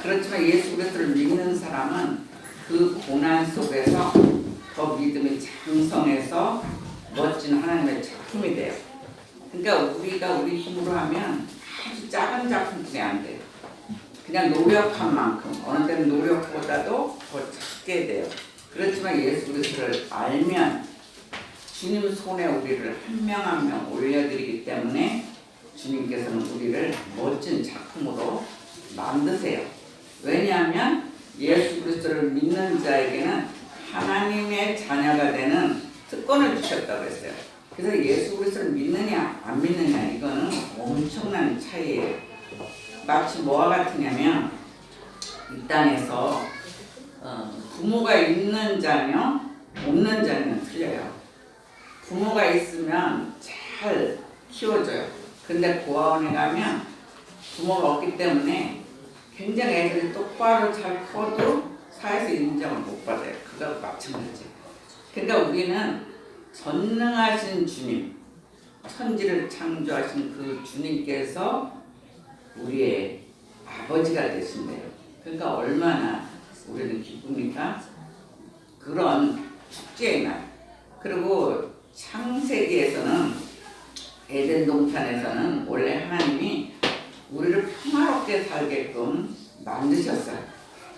그렇지만 예수 그리스도를 믿는 사람은 그 고난 속에서 더 믿음이 장성해서 멋진 하나님의 작품이 돼요. 그러니까 우리가 우리 힘으로 하면 아주 작은 작품뿐이 안 돼요. 그냥 노력한 만큼, 어느 때는 노력보다도 더 작게 돼요. 그렇지만 예수 그리스도를 알면 주님 손에 우리를 한 명 한 명 올려드리기 때문에 주님께서는 우리를 멋진 작품으로 만드세요. 왜냐하면 예수 그리스도를 믿는 자에게는 하나님의 자녀가 되는 특권을 주셨다고 했어요. 그래서 예수 그리스도를 믿느냐 안 믿느냐 이거는 엄청난 차이예요. 마치 뭐와 같으냐면 이 땅에서 부모가 있는 자녀 없는 자녀는 틀려요. 부모가 있으면 잘 키워줘요. 근데 고아원에 가면 부모가 없기 때문에 굉장히 애들이 똑바로 잘 커도 사회에서 인정을 못 받아요. 그거 마찬가지. 그러니까 우리는 전능하신 주님, 천지를 창조하신 그 주님께서 우리의 아버지가 되신대요. 그러니까 얼마나 우리는 기쁩니까? 그런 축제의 날. 그리고 창세기에서는 에덴 동산에서는 원래 하나님이 우리를 평화롭게 살게끔 만드셨어요.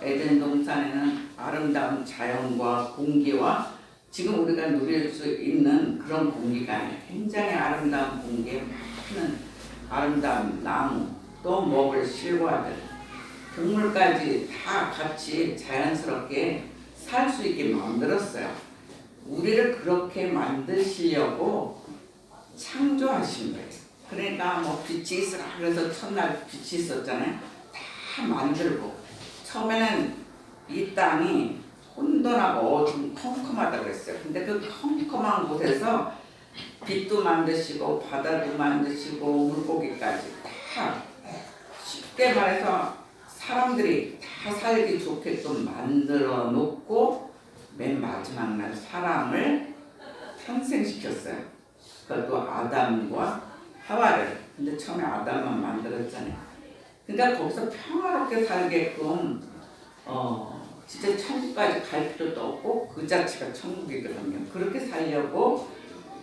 에덴 동산에는 아름다운 자연과 공기와 지금 우리가 누릴 수 있는 그런 공기가 아니에요. 굉장히 아름다운 공기에 많은 아름다운 나무, 또 먹을 실과들, 동물까지 다 같이 자연스럽게 살 수 있게 만들었어요. 우리를 그렇게 만드시려고 창조하신 거예요. 그러니까 뭐 빛이 있으라 그래서 첫날 빛이 있었잖아요. 다 만들고 처음에는 이 땅이 혼돈하고 어둠 컴컴하다고 그랬어요. 근데 그 컴컴한 곳에서 빛도 만드시고 바다도 만드시고 물고기까지 다 쉽게 말해서 사람들이 다 살기 좋게끔 만들어 놓고 맨 마지막 날 사람을 탄생시켰어요. 그것도 아담과 하와를. 근데 처음에 아담만 만들었잖아요. 그러니까 거기서 평화롭게 살게끔 진짜 천국까지 갈 필요도 없고 그 자체가 천국이거든요. 그렇게 살려고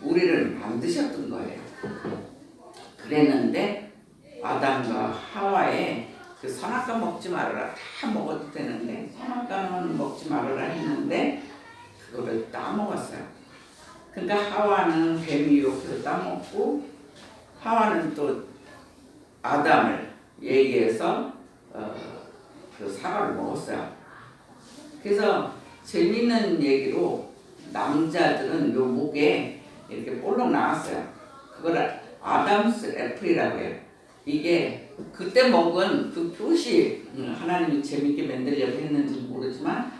우리를 만드셨던 거예요. 그랬는데 아담과 하와의 그 선악과 먹지 말아라. 다 먹어도 되는데 선악과는 먹지 말아라 했는데 그거를 따먹었어요. 그러니까 하와는 뱀이 유혹해서 따먹고 하와는 또 아담을 얘기해서 그 사과를 먹었어요. 그래서 재밌는 얘기로 남자들은 요 목에 이렇게 볼록 나왔어요. 그걸 아담스 애플이라고 해요. 이게 그때 먹은 그 표시, 하나님이 재밌게 만들려고 했는지 모르지만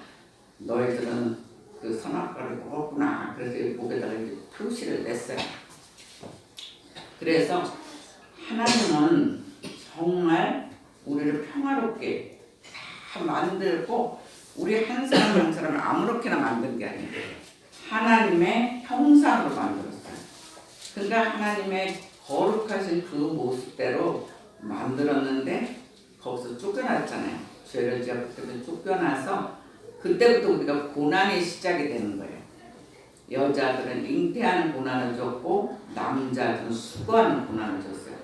너희들은 그 선악과를 먹었구나. 그래서 목에다가 이렇게 표시를 냈어요. 그래서 하나님은 정말 우리를 평화롭게 다 만들고 우리 한 사람 한 사람을 아무렇게나 만든 게 아니에요. 하나님의 형상으로 만들었어요. 그러니까 하나님의 거룩하신 그 모습대로 만들었는데 거기서 쫓겨났잖아요. 죄를 지었기 때문에 쫓겨나서 그때부터 우리가 고난이 시작이 되는 거예요. 여자들은 잉태하는 고난을 줬고 남자들은 수고하는 고난을 줬어요.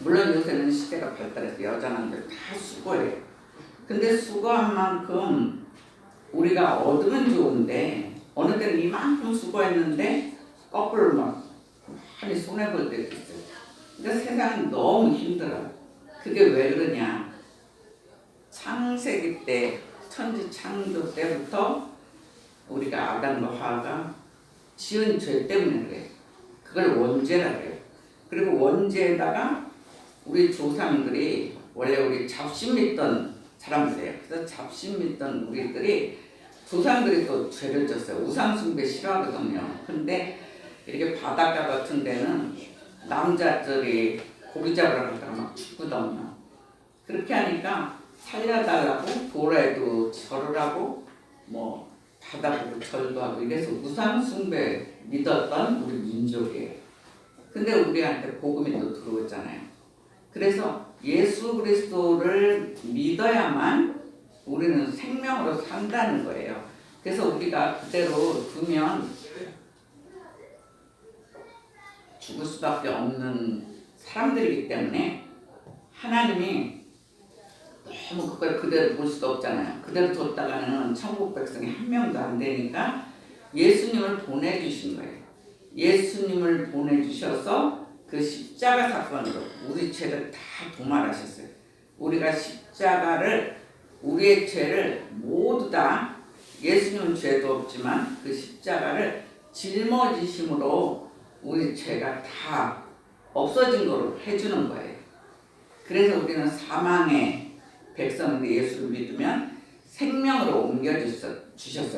물론 요새는 시대가 발달해서 여자 남자 다 수고해요. 근데 수고한 만큼 우리가 얻으면 좋은데 어느 때는 이만큼 수고했는데 거꾸로 막 많이 손해볼 때도 있어요. 그러니까 세상은 너무 힘들어요. 그게 왜 그러냐. 창세기 때 천지 창조 때부터 우리가 아담과 하와가 지은 죄 때문에 그래요. 그걸 원죄라 그래요. 그리고 원죄에다가 우리 조상들이 원래 우리 잡신 믿던 사람들이에요. 그래서 잡신 믿던 우리들이 조상들이 또 죄를 졌어요. 우상숭배 싫어하거든요. 근데 이렇게 바닷가 같은 데는 남자들이 고기 잡으러 갔다가 막 죽거든요. 그렇게 하니까 살려달라고 도라에도 절을 하고 뭐 바다보고 절도 하고 이래서 우상숭배 믿었던 우리 민족이에요. 근데 우리한테 복음이 또 들어오잖아요. 그래서 예수 그리스도를 믿어야만 우리는 생명으로 산다는 거예요. 그래서 우리가 그대로 두면 죽을 수밖에 없는 사람들이기 때문에 하나님이 너무 그걸 그대로 볼 수도 없잖아요. 그대로 뒀다가는 천국 백성이 한 명도 안 되니까 예수님을 보내주신 거예요. 예수님을 보내주셔서 그 십자가 사건으로 우리 죄를 다 도말하셨어요. 우리가 십자가를 우리의 죄를 모두 다 예수님은 죄도 없지만 그 십자가를 짊어지심으로 우리 죄가 다 없어진 거로 해주는 거예요. 그래서 우리는 사망의 백성인데 예수를 믿으면 생명으로 옮겨주셨어요.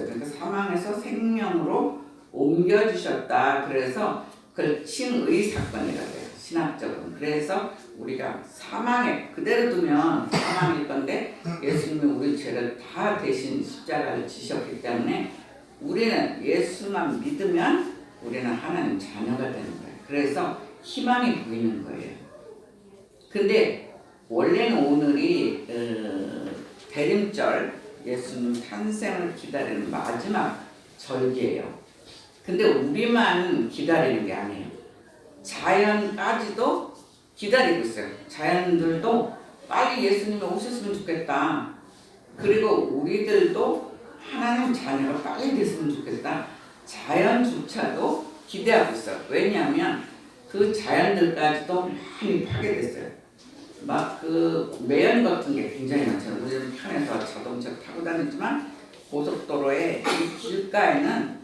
그러니까 사망에서 생명으로 옮겨주셨다. 그래서 그걸 칭의 사건이라고 해요. 신학적으로. 그래서 우리가 사망에 그대로 두면 사망일 건데 예수님이 우리 죄를 다 대신 십자가를 지셨기 때문에 우리는 예수만 믿으면 우리는 하나님 자녀가 되는 거예요. 그래서 희망이 보이는 거예요. 근데 원래는 오늘이 대림절 예수님 탄생을 기다리는 마지막 절기예요. 근데 우리만 기다리는 게 아니에요. 자연까지도 기다리고 있어요. 자연들도 빨리 예수님이 오셨으면 좋겠다. 그리고 우리들도 하나님 자녀가 빨리 됐으면 좋겠다. 자연조차도 기대하고 있어요. 왜냐하면 그 자연들까지도 많이 파괴됐어요. 막 그 매연 같은 게 굉장히 많잖아요. 우리는 편에서 자동차 타고 다니지만 고속도로에 이 길가에는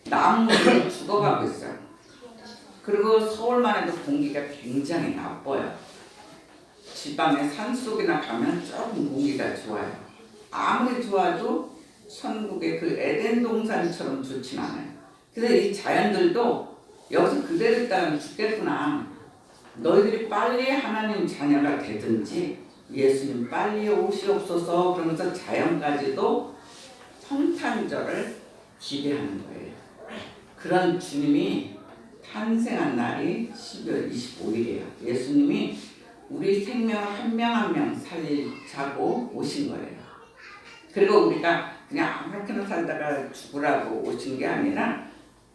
나무들이 죽어가고 있어요. 그리고 서울만 해도 공기가 굉장히 나빠요. 지방의 산속이나 가면 조금 공기가 좋아요. 아무리 좋아도 천국의 그 에덴 동산처럼 좋진 않아요. 그래서 이 자연들도 여기서 그대로 있다가 죽겠구나. 너희들이 빨리 하나님 자녀가 되든지 예수님 빨리 오시옵소서 그러면서 자연까지도 성탄절을 기대하는 거예요. 그런 주님이 탄생한 날이 12월 25일이에요. 예수님이 우리 생명 한 명 한 명 살자고 오신 거예요. 그리고 우리가 그냥 아무렇게나 살다가 죽으라고 오신 게 아니라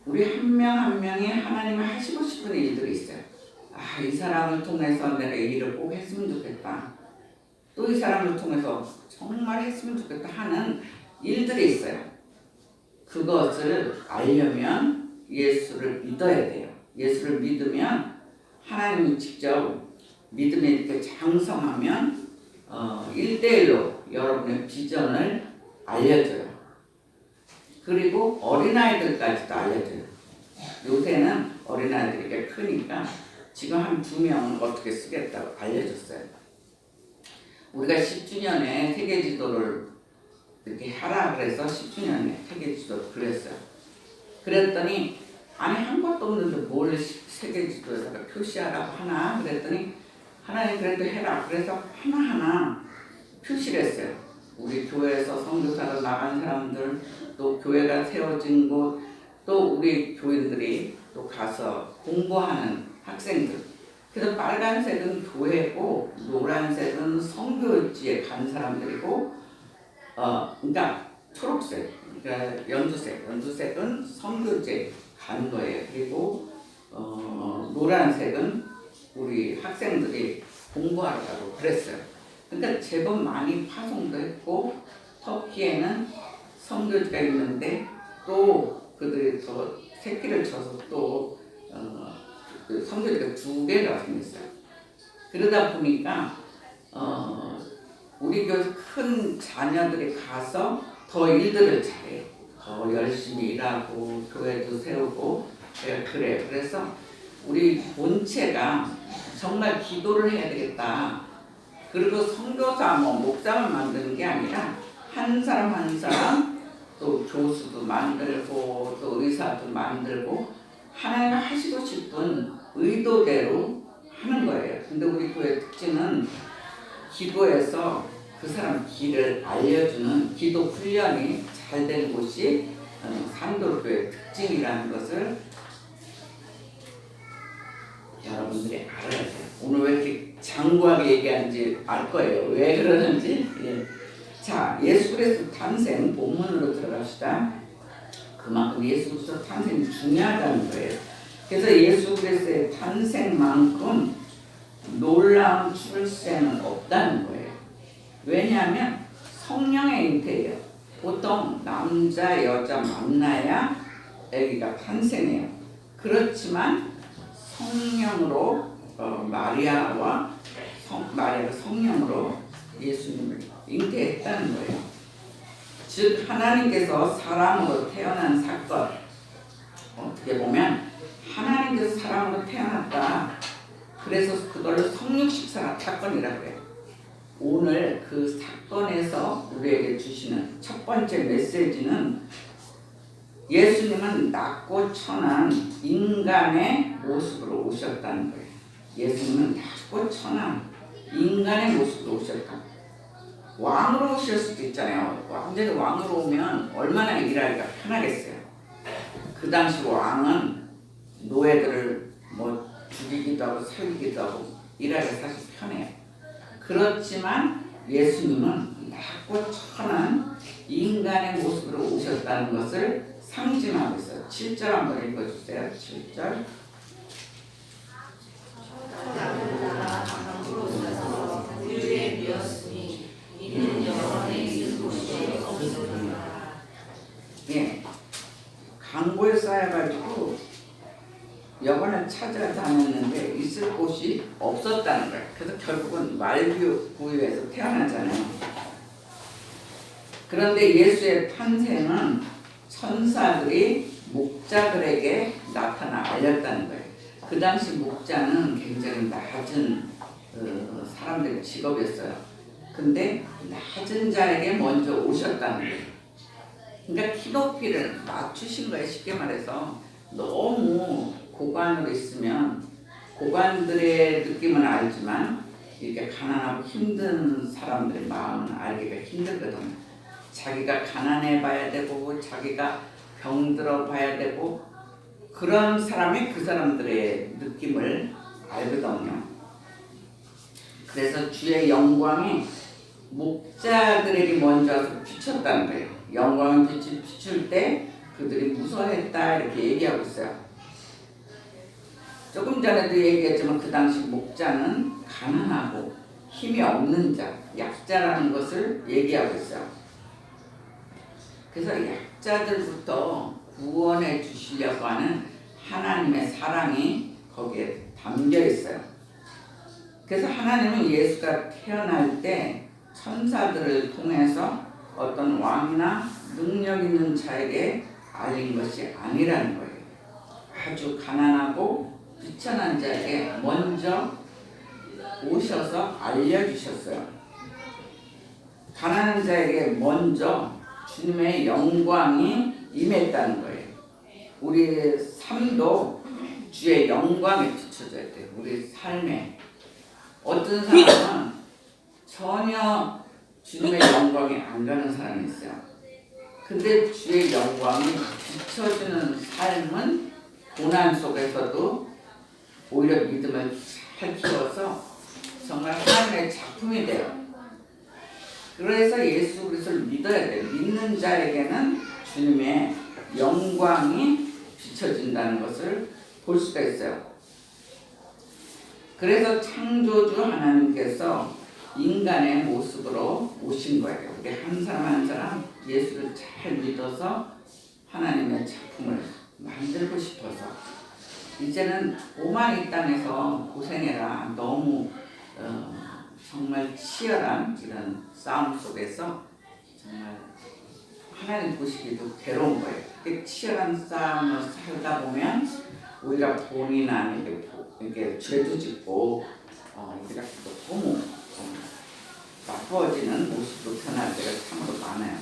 우리 한 명 한 명이 하나님이 하시고 싶은 일들이 있어요. 아, 이 사람을 통해서 내가 이 일을 꼭 했으면 좋겠다. 또 이 사람을 통해서 정말 했으면 좋겠다 하는 일들이 있어요. 그것을 알려면 예수를 믿어야 돼요. 예수를 믿으면 하나님이 직접 믿음에 이렇게 장성하면 1대1로 여러분의 비전을 알려줘요. 그리고 어린아이들까지도 알려줘요. 요새는 어린아이들이 꽤 크니까 지금 한 2명은 어떻게 쓰겠다고 알려줬어요. 우리가 10주년에 세계지도를 이렇게 하라 그래서 10주년에 세계지도를 그렸어요. 그랬더니 아니 한 것도 없는데 뭘 세계지도에다가 표시하라고 하나 그랬더니 하나님 그래도 해라. 그래서 하나하나 표시를 했어요. 우리 교회에서 선교사로 나간 사람들, 또 교회가 세워진 곳, 또 우리 교인들이 또 가서 공부하는 학생들. 그래서 빨간색은 교회고 노란색은 선교지에 간 사람들이고 그러니까 초록색, 그러니까 연두색은 선교지에 간 거예요. 그리고 노란색은 우리 학생들이 공부하러 가고 그랬어요. 그러니까 제법 많이 파송도 했고 터키에는 선교지가 있는데 또 그들이 또 새끼를 쳐서 또 그 선교지가 2개가 생겼어요. 그러다 보니까 우리 교회 큰 자녀들이 가서 더 일들을 잘해요. 더 열심히 일하고 교회도 세우고 그래요. 그래서 우리 본체가 정말 기도를 해야 되겠다. 그리고 선교사 목사만 만드는 게 아니라 한 사람 한 사람 또 교수도 만들고 또 의사도 만들고 하나님이 하시고 싶은 의도대로 하는 거예요. 근데 우리 교회 특징은 기도에서 그 사람 길을 알려주는 기도 훈련이 잘 된 곳이 산도교회 특징이라는 것을 여러분들이 알아야 돼요. 오늘 왜 이렇게 장구하게 얘기하는지 알 거예요. 왜 그러는지. 예. 자, 예수 그리스도 탄생 본문으로 들어갑시다. 그만큼 예수 그리스도 탄생이 중요하다는 거예요. 그래서 예수 그리스도의 탄생만큼 놀라운 출생은 없다는 거예요. 왜냐하면 성령의 잉태예요. 보통 남자 여자 만나야 아기가 탄생해요. 그렇지만 성령으로 마리아가 성령으로 예수님을 잉태했다는 거예요. 즉 하나님께서 사람으로 태어난 사건, 어떻게 보면 하나님께서 사람으로 태어났다. 그래서 그걸 성육식 사건이라고 해요. 오늘 그 사건에서 우리에게 주시는 첫 번째 메시지는 예수님은 낮고 천한 인간의 모습으로 오셨다는 거예요. 예수님은 낮고 천한 인간의 모습으로 오셨다. 왕으로 오실 수도 있잖아요. 완전히 왕으로 오면 얼마나 일하기가 편하겠어요. 그 당시 왕은 노예들을 죽이기도 하고 살리기도 하고 일하기가 사실 편해요. 그렇지만 예수님은 낮고 천한 인간의 모습으로 오셨다는 것을 상징하고 있어요. 7절 한번 읽어주세요. 7절. 예, 강보에 쌓여가지고 여관을 찾아다녔는데 있을 곳이 없었다는 거예요. 그래서 결국은 말구유에서 태어나잖아요. 그런데 예수의 탄생은 천사들이 목자들에게 나타나 알렸다는 거예요. 그 당시 목자는 굉장히 낮은 사람들의 직업이었어요. 근데 낮은 자에게 먼저 오셨다는 거예요. 그러니까 키높이를 맞추신 거예요. 쉽게 말해서 너무 고관으로 있으면 고관들의 느낌은 알지만 이렇게 가난하고 힘든 사람들의 마음은 알기가 힘들거든요. 자기가 가난해 봐야 되고 자기가 병들어 봐야 되고 그런 사람이 그 사람들의 느낌을 알거든요. 그래서 주의 영광이 목자들에게 먼저 와서 비쳤다는 거예요. 영광의 빛이 비출 때 그들이 무서워했다 이렇게 얘기하고 있어요. 조금 전에도 얘기했지만 그 당시 목자는 가난하고 힘이 없는 자, 약자라는 것을 얘기하고 있어요. 그래서 약자들부터 구원해 주시려고 하는 하나님의 사랑이 거기에 담겨 있어요. 그래서 하나님은 예수가 태어날 때 천사들을 통해서 어떤 왕이나 능력 있는 자에게 알린 것이 아니라는 거예요. 아주 가난하고 비천한 자에게 먼저 오셔서 알려주셨어요. 가난한 자에게 먼저 주님의 영광이 임했다는 거예요. 우리의 삶도 주의 영광에 비춰져야 돼요. 우리 삶에. 어떤 사람은 전혀 주님의 영광이 안 가는 사람이 있어요. 근데 주의 영광이 비춰지는 삶은 고난 속에서도 오히려 믿음을 잘 키워서 정말 하나님의 작품이 돼요. 그래서 예수 그리스도를 믿어야 돼요. 믿는 자에게는 주님의 영광이 비춰진다는 것을 볼 수가 있어요. 그래서 창조주 하나님께서 인간의 모습으로 오신 거예요. 우리 한 사람 한 사람 예수를 잘 믿어서 하나님의 작품을 만들고 싶어서 이제는 오만 이 땅에서 고생해라. 너무 정말 치열한 이런 싸움 속에서 정말 하나님 보시기도 괴로운 거예요. 그 치열한 싸움을 살다 보면 오히려 본인 안에 이렇게 죄도 짓고 우리가 너무 나빠지는 모습으로 변할 때가 참으로 많아요.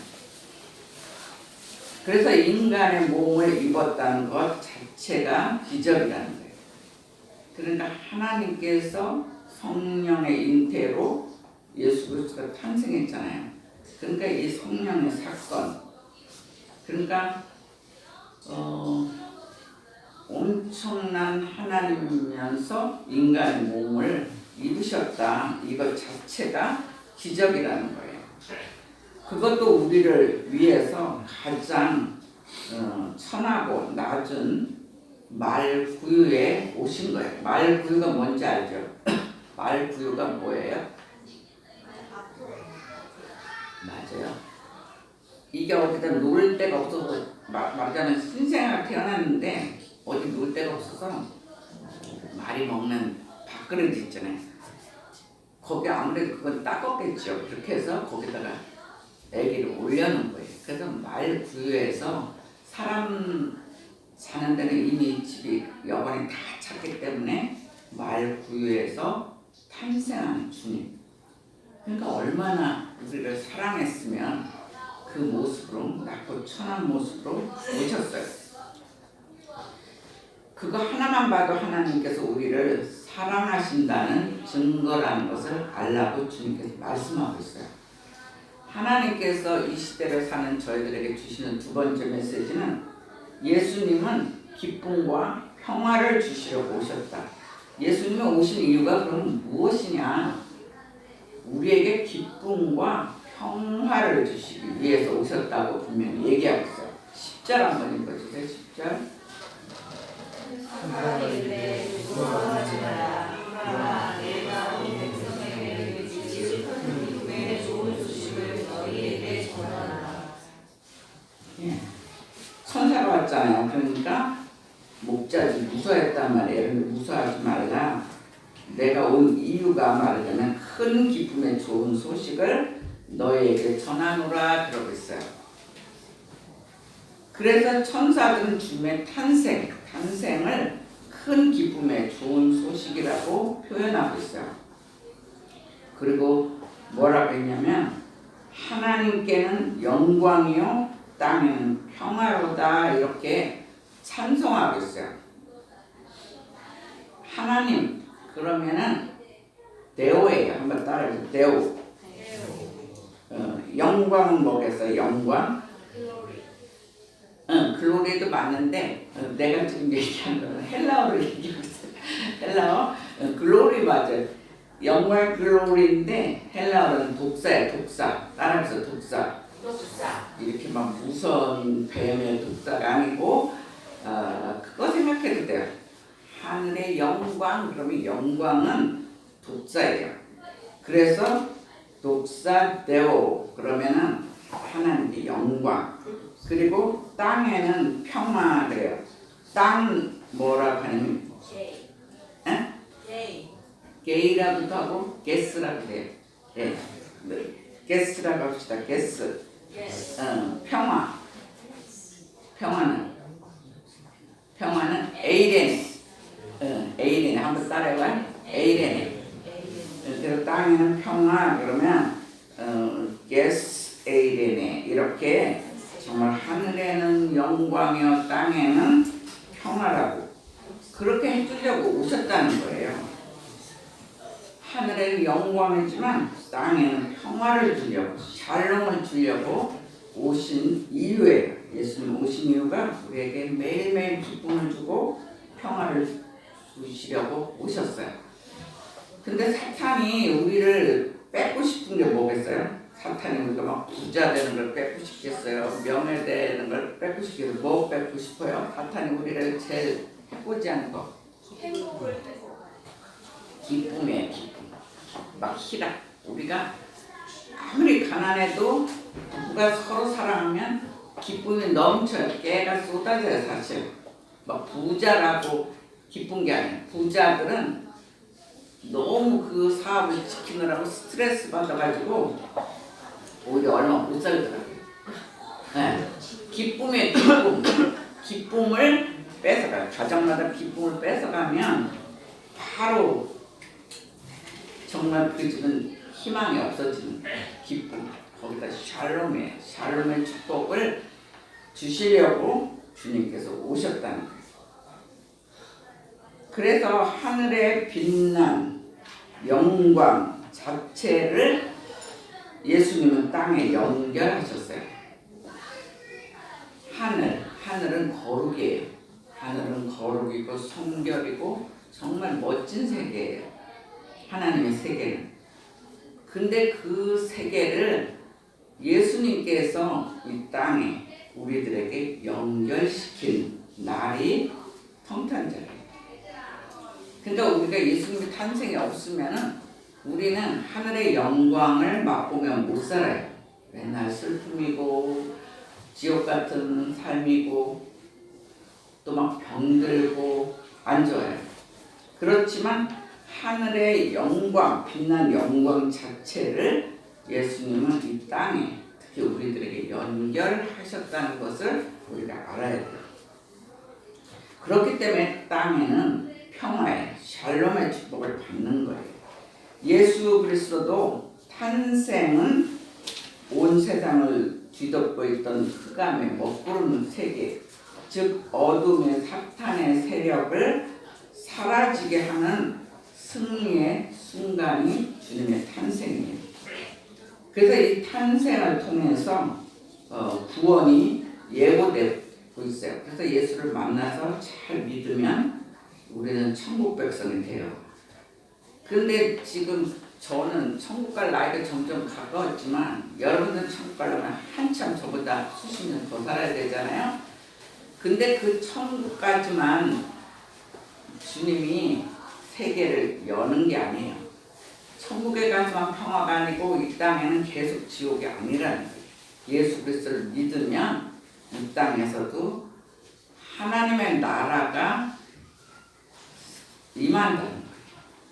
그래서 인간의 몸을 입었다는 것 자체가 기적이라는 거예요. 그러니까 하나님께서 성령의 잉태로 예수 그리스도가 탄생했잖아요. 그러니까 이 성령의 사건, 그러니까 엄청난 하나님이면서 인간의 몸을 입으셨다. 이것 자체가 기적이라는 거예요. 그것도 우리를 위해서 가장 천하고 낮은 말구유에 오신 거예요. 말구유가 뭔지 알죠? 말구유가 뭐예요? 맞아요. 이게 어디다 놀 데가 없어서 말하자면 신생아가 태어났는데 어디 놀 데가 없어서 말이 먹는 밥그릇 있잖아요. 거기 아무래도 그건 따갑겠죠. 그렇게 해서 거기다가 애기를 올려놓은 거예요. 그래서 말구유에서 사람 사는 데는 이미 집이 여건이 다 찼기 때문에 말구유에서 탄생한 주님. 그러니까 얼마나 우리를 사랑했으면 그 모습으로 낮고 천한 모습으로 오셨어요. 그거 하나만 봐도 하나님께서 우리를 사랑하신다는 증거라는 것을 알라고 주님께서 말씀하고 있어요. 하나님께서 이 시대를 사는 저희들에게 주시는 두 번째 메시지는 예수님은 기쁨과 평화를 주시려고 오셨다. 예수님이 오신 이유가 그럼 무엇이냐? 우리에게 기쁨과 평화를 주시기 위해서 오셨다고 분명히 얘기하고 있어요. 10절 한번 읽어주세요. 10절. 천사가 왔잖아요. 그러니까 목자지 무서워했단 말이에요. 근데 무서워하지 말라. 내가 온 이유가 말하자면 큰 기쁨의 좋은 소식을 너희에게 전하노라 그러고 있어요. 그래서 천사들은 주님의 탄생을 큰 기쁨의 좋은 소식이라고 표현하고 있어요. 그리고 뭐라고 했냐면 하나님께는 영광이요 땅에는 평화로다 이렇게 찬송하고 있어요. 하나님 그러면은 데오예요. 한번 따라해보세요. 데오. 영광은 뭐겠어요? 영광? 글로리도 맞는데 내가 지금 얘기한 거는 헬라어로 얘기하고 있어요. 헬라어 글로리 맞아요. 영광 글로리인데 헬라어는 독사예요. 독사. 따라해서 독사. 이렇게 막 무서운 뱀의 독사가 아니고 그거 생각해도 돼요. 하늘의 영광 그러면 영광은 독사예요. 그래서 독사 데오 그러면은 하나님의 영광. 그리고 땅에는 평화래요. 땅 뭐라고 하냐면 게이라고도 하고 게스라고 해요. 예. 게스라고 합시다. 게스. 평화. 평화는 에이레네. 에이레네. 한번 따라해봐요. 에이레네. 그래서 땅에는 평화 그러면 게스 에이레네. 이렇게 정말 하늘에는 영광이요 땅에는 평화라고 그렇게 해주려고 오셨다는 거예요. 하늘에는 영광이지만 땅에는 평화를 주려고 샬롬을 주려고 오신 이유예요. 예수님 오신 이유가 우리에게 매일매일 기쁨을 주고 평화를 주시려고 오셨어요. 근데 사탄이 우리를 뺏고 싶은 게 뭐겠어요? 사탄이 우리가 막 부자 되는 걸 뺏고 싶겠어요? 명예 되는 걸 뺏고 싶겠어요? 뭐 뺏고 싶어요? 사탄이 우리를 제일 해보지 않은 거. 행복을 뺏어. 기쁨이에요. 기쁨. 막 희락. 우리가 아무리 가난해도 누가 서로 사랑하면 기쁨이 넘쳐요. 깨가 쏟아져요. 사실. 막 부자라고 기쁜 게 아니에요. 부자들은 너무 그 사업을 지키느라고 스트레스 받아가지고 오히려 얼마 못 살더라고요. 네. 기쁨의 기쁨을 뺏어가요. 가정마다 기쁨을 뺏어가면 바로 정말 그 집은 희망이 없어지는 기쁨. 거기다 샬롬의 축복을 주시려고 주님께서 오셨다는 거예요. 그래서 하늘의 빛난 영광 자체를 예수님은 땅에 연결하셨어요. 하늘은 거룩이에요. 하늘은 거룩이고 성결이고 정말 멋진 세계예요. 하나님의 세계는. 근데 그 세계를 예수님 예수님께서 이 땅에 우리들에게 연결시킨 날이 성탄절이에요. 그러니까 우리가 예수님의 탄생이 없으면은 우리는 하늘의 영광을 맛보면 못 살아요. 맨날 슬픔이고 지옥 같은 삶이고 또 막 병들고 안 좋아요. 그렇지만 하늘의 영광, 빛난 영광 자체를 예수님은 이 땅에 특히 우리들에게 연결하셨다는 것을 우리가 알아야 돼요. 그렇기 때문에 땅에는 평화의 샬롬의 축복을 받는 거예요. 예수 그리스도도 탄생은 온 세상을 뒤덮고 있던 흑암의 먹구름 세계, 즉 어둠의 사탄의 세력을 사라지게 하는 승리의 순간이 주님의 탄생이에요. 그래서 이 탄생을 통해서 구원이 예고되고 있어요. 그래서 예수를 만나서 잘 믿으면 우리는 천국 백성이 돼요. 그런데 지금 저는 천국 갈 나이가 점점 가까웠지만 여러분들은 천국 가려면 한참 저보다 수십 년 더 살아야 되잖아요. 근데 그 천국까지만 주님이 세계를 여는 게 아니에요. 천국에 가서만 평화가 아니고 이 땅에는 계속 지옥이 아니라는 거예요. 예수 그리스도를 믿으면 이 땅에서도 하나님의 나라가 임한다는 거예요.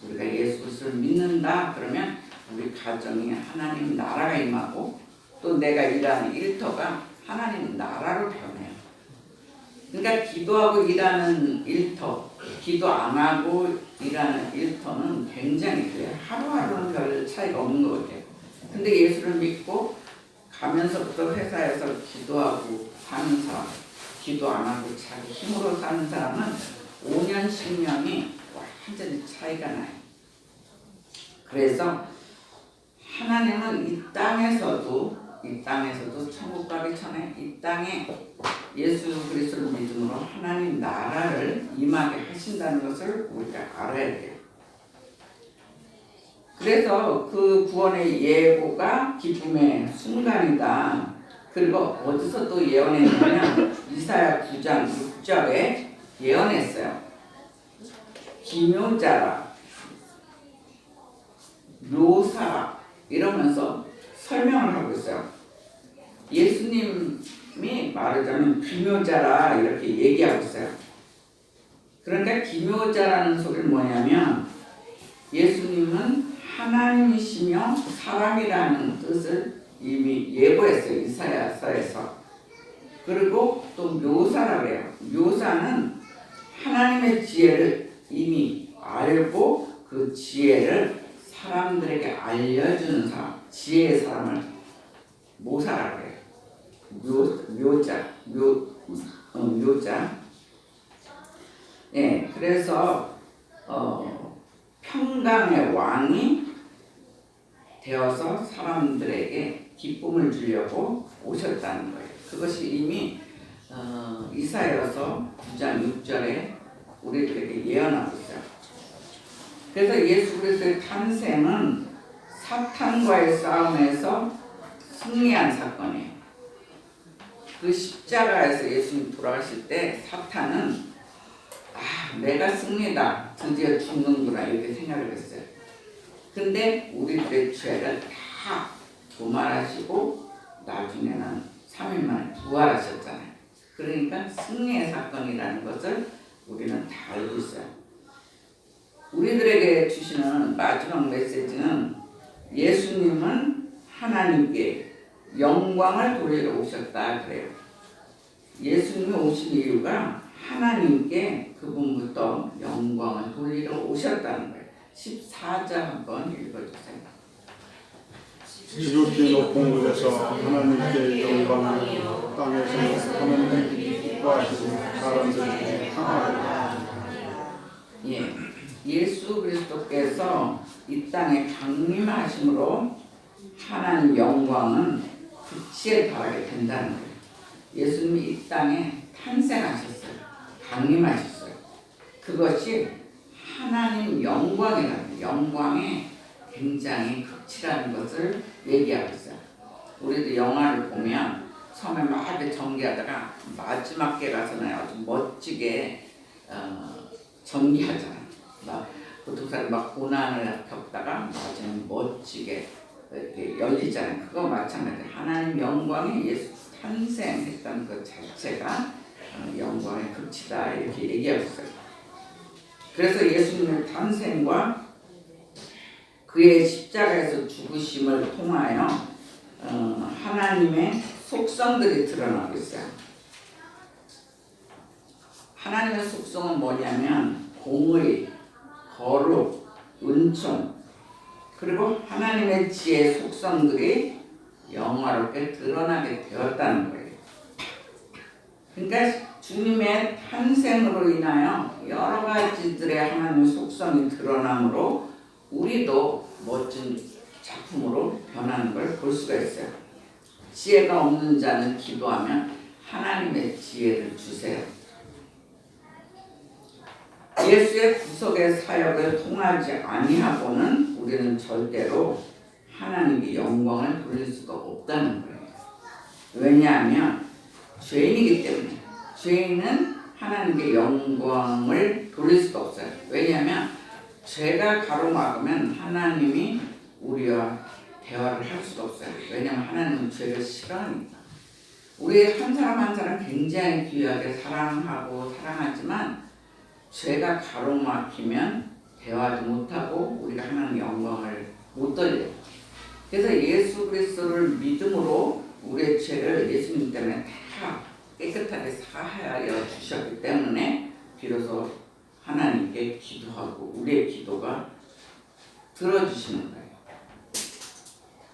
우리가 예수 그리스도를 믿는다 그러면 우리 가정이 하나님 나라가 임하고 또 내가 일하는 일터가 하나님 나라로 변해요. 그러니까 기도하고 일하는 일터, 기도 안 하고 일하는 일터는 굉장히 그래요. 하루하루는 별 차이가 없는 것 같아요. 근데 예수를 믿고 가면서부터 회사에서 기도하고 사는 사람, 기도 안 하고 자기 힘으로 사는 사람은 5년, 10년이 완전히 차이가 나요. 그래서 하나님은 이 땅에서도 천국 가기 전에 이 땅에 예수 그리스도를 믿음으로 하나님 나라를 임하게 하신다는 것을 우리가 알아야 돼요. 그래서 그 구원의 예고가 기쁨의 순간이다. 그리고 어디서 또 예언했냐면 이사야 9장 6절에 예언했어요. 기묘자라, 묘사라 이러면서 설명을 하고 있어요. 예수님이 말하자면 기묘자라 이렇게 얘기하고 있어요. 그러니까 기묘자라는 소리는 뭐냐면 예수님은 하나님이시며 사람이라는 뜻을 이미 예고했어요. 이사야서에서. 그리고 또 묘사라고 해요. 묘사는 하나님의 지혜를 이미 알고 그 지혜를 사람들에게 알려주는 사람, 지혜의 사람을 모사라고 해요. 묘자. 예, 그래서 평강의 왕이 되어서 사람들에게 기쁨을 주려고 오셨다는 거예요. 그것이 이미 이사야서 9장 6절에 우리들에게 예언하고 있어요. 그래서 예수 그리스도의 탄생은 사탄과의 싸움에서 승리한 사건이에요. 그 십자가에서 예수님 돌아가실 때 사탄은 내가 승리다, 드디어 죽는구나 이렇게 생각을 했어요. 근데 우리들의 죄를 다 도말하시고 나중에는 3일 만에 부활하셨잖아요. 그러니까 승리의 사건이라는 것을 우리는 다 알고 있어요. 우리들에게 주시는 마지막 메시지는 예수님은 하나님께 영광을 돌리러 오셨다 그래요. 예수님이 오신 이유가 하나님께 그분부터 영광을 돌리러 오셨다는 거예요. 14절 한번 읽어주세요. 지극히 높은 곳에서 하나님께 영광을, 땅에서 하나님께 기뻐하시고 사람들에게 평화를. 예, 예수 그리스도께서 이 땅에 강림하심으로 하나님 영광은 극치에 달하게 된다는 거예요. 예수님이 이 땅에 탄생하셨어요. 강림하셨어요. 그것이 하나님 영광이라는 영광의 굉장히 극치라는 것을 얘기하고 있어요. 우리도 영화를 보면 처음에 막 이렇게 전개하다가 마지막 게 가서는 아주 멋지게 전개하잖아요. 막 보통 사람 막 고난을 겪다가 마지막 멋지게 이렇게 열리잖아요. 그거 마찬가지. 하나님 영광의 예수 탄생했다는 것 자체가 영광의 극치다 이렇게 얘기하고 있어요. 그래서 예수님의 탄생과 그의 십자가에서 죽으심을 통하여 하나님의 속성들이 드러나고 있어요. 하나님의 속성은 뭐냐면 공의, 거룩, 은총, 그리고 하나님의 지혜의 속성들이 영화롭게 드러나게 되었다는 거예요. 그러니까 주님의 탄생으로 인하여 여러 가지들의 하나님의 속성이 드러나므로 우리도 멋진 작품으로 변하는 걸 볼 수가 있어요. 지혜가 없는 자는 기도하면 하나님의 지혜를 주세요. 예수의 구속의 사역을 통하지 아니하고는 우리는 절대로 하나님께 영광을 돌릴 수가 없다는 거예요. 왜냐하면 죄인이기 때문에. 죄인은 하나님께 영광을 돌릴 수가 없어요. 왜냐하면 죄가 가로막으면 하나님이 우리와 대화를 할 수가 없어요. 왜냐하면 하나님은 죄를 싫어하니까. 우리 한 사람 한 사람 굉장히 귀하게 사랑하고 사랑하지만 죄가 가로막히면 대화하지 못하고 우리가 하나님 영광을 못 돌려요. 그래서 예수 그리스도를 믿음으로 우리의 죄를 예수님 때문에 다 깨끗하게 사하여 주셨기 때문에 비로소 하나님께 기도하고 우리의 기도가 들어주시는 거예요.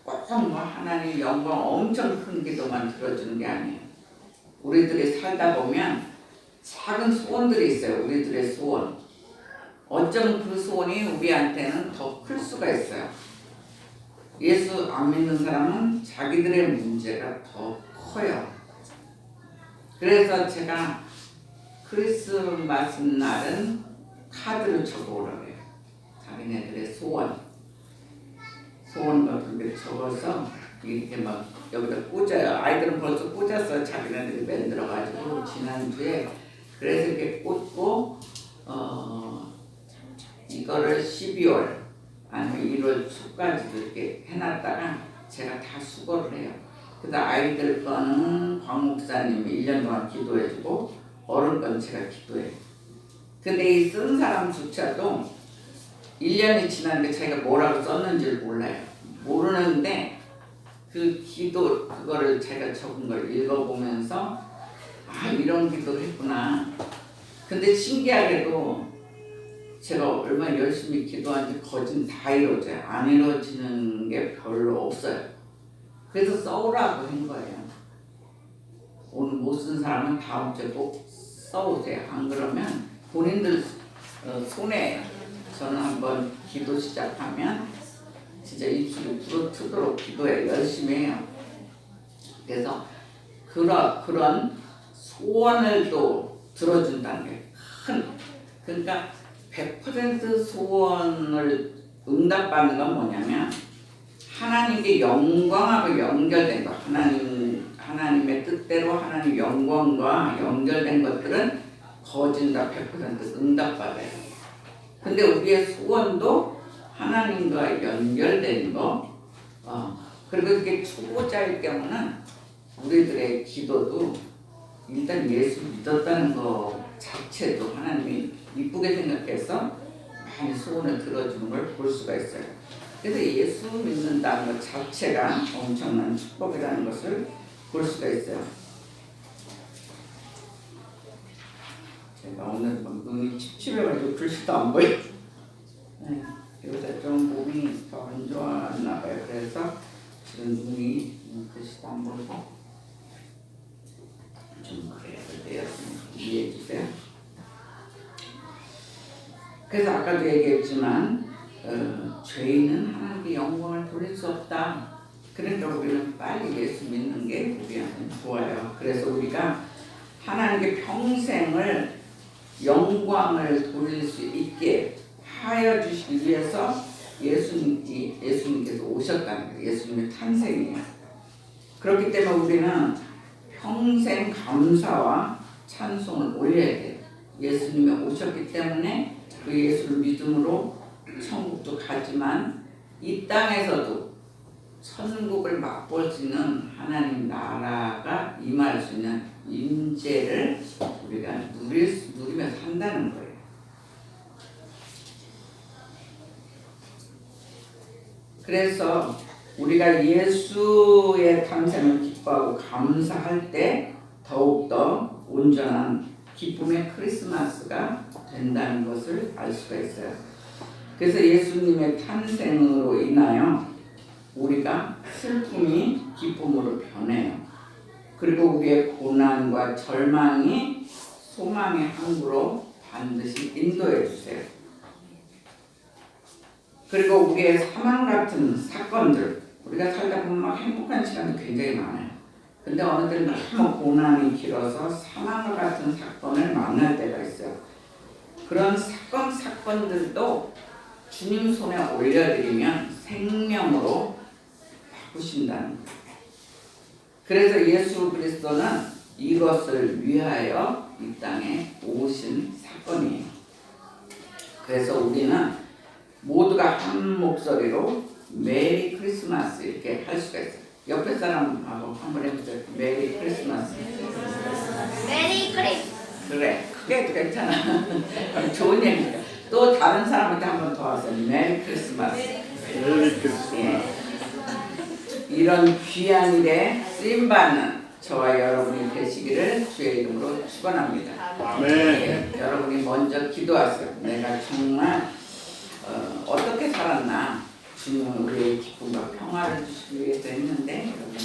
꼭 뭐 하나님 영광 엄청 큰 기도만 들어주는 게 아니에요. 우리들이 살다 보면 작은 소원들이 있어요. 우리들의 소원. 어쩌면 그 소원이 우리한테는 더 클 수가 있어요. 예수 안 믿는 사람은 자기들의 문제가 더 커요. 그래서 제가 크리스마스 날은 카드를 적어오라고 해요. 자기네들의 소원 같은 데 적어서 이렇게 막 여기다 꽂아요. 아이들은 벌써 꽂았어요. 자기네들이 만들어가지고 지난주에. 그래서 이렇게 꽂고 이거를 12월 아니면 1월 초까지도 이렇게 해놨다가 제가 다 수거를 해요. 그다음 아이들 거는 광 목사님이 1년 동안 기도해주고 어른 건 제가 기도해요. 근데 이 쓴 사람조차도 1년이 지났는데 자기가 뭐라고 썼는지를 몰라요. 모르는데 그 기도 그거를 제가 적은 걸 읽어보면서 아 이런 기도를 했구나. 근데 신기하게도 제가 얼마나 열심히 기도하는지 거진 다 이루어져요. 안 이루어지는 게 별로 없어요. 그래서 써오라고 한 거예요. 오늘 못 쓴 사람은 다음 주에 꼭 써오세요. 안 그러면 본인들 손해예요. 저는 한번 기도 시작하면 진짜 입술이 부르트도록 기도해요. 열심히 해요. 그래서 그런 소원을 또 들어준다는 게 큰. 그러니까 100% 소원을 응답받는 건 뭐냐면 하나님께 영광하고 연결된 것. 하나님의 뜻대로 하나님 영광과 연결된 것들은 거진 다 100% 응답받아요. 근데 우리의 소원도 하나님과 연결된 거, 그리고 이게 초보자일 경우는 우리들의 기도도 일단 예수 믿었다는 거 자체도 하나님이 이쁘게 생각해서 많이 소원을 들어주는 걸 볼 수가 있어요. 그래서 예수 믿는다는 것 자체가 엄청난 축복이라는 것을 볼 수가 있어요. 제가 오늘 막 눈이 칩칩해가지고 글씨도 안 보여. 네, 요새 좀 몸이 더 안 좋았나 봐요. 그래서 지금 눈이 글씨도 안 보이고 좀 그래야 돼요. 이해해 주세요. 그래서 아까도 얘기했지만 죄인은 하나님께 영광을 돌릴 수 없다. 그러니까 우리는 빨리 예수 믿는 게 우리한테는 좋아요. 그래서 우리가 하나님께 평생을 영광을 돌릴 수 있게 하여 주시기 위해서 예수님께서 오셨다는 거예요. 예수님의 탄생이에요. 그렇기 때문에 우리는 평생 감사와 찬송을 올려야 돼요. 예수님이 오셨기 때문에 그 예수를 믿음으로 천국도 가지만 이 땅에서도 천국을 맛볼 수 있는 하나님 나라가 임할 수 있는 임재를 우리가 누리며 산다는 거예요. 그래서 우리가 예수의 탄생을 기뻐하고 감사할 때 더욱더 온전한 기쁨의 크리스마스가 된다는 것을 알 수가 있어요. 그래서 예수님의 탄생으로 인하여 우리가 슬픔이 기쁨으로 변해요. 그리고 우리의 고난과 절망이 소망의 항구로 반드시 인도해 주세요. 그리고 우리의 사망 같은 사건들, 우리가 살다 보면 막 행복한 시간도 굉장히 많아요. 근데 어느 때는 너무 고난이 길어서 사망과 같은 사건을 만날 때가 있어요. 그런 사건들도 주님 손에 올려드리면 생명으로 바꾸신다는 거예요. 그래서 예수 그리스도는 이것을 위하여 이 땅에 오신 사건이에요. 그래서 우리는 모두가 한 목소리로 메리 크리스마스 이렇게 할 수가 있어요. 옆에 사람하고 한번 해보세요. 메리 크리스마스. 메리 크리스마스. 그래, 크게 해도 괜찮아. 좋은 얘기니까. 또 다른 사람한테 한번 더 하세요. 메리 크리스마스. 메리 크리스마스. 예. 이런 귀한 일에 쓰임받는 저와 여러분이 되시기를 주의 이름으로 축원합니다. 아멘. 예, 여러분이 먼저 기도하세요. 내가 정말 어떻게 살았나? 주님은 우리의 기쁨과 평화를 주시기 위해서 했는데 여러분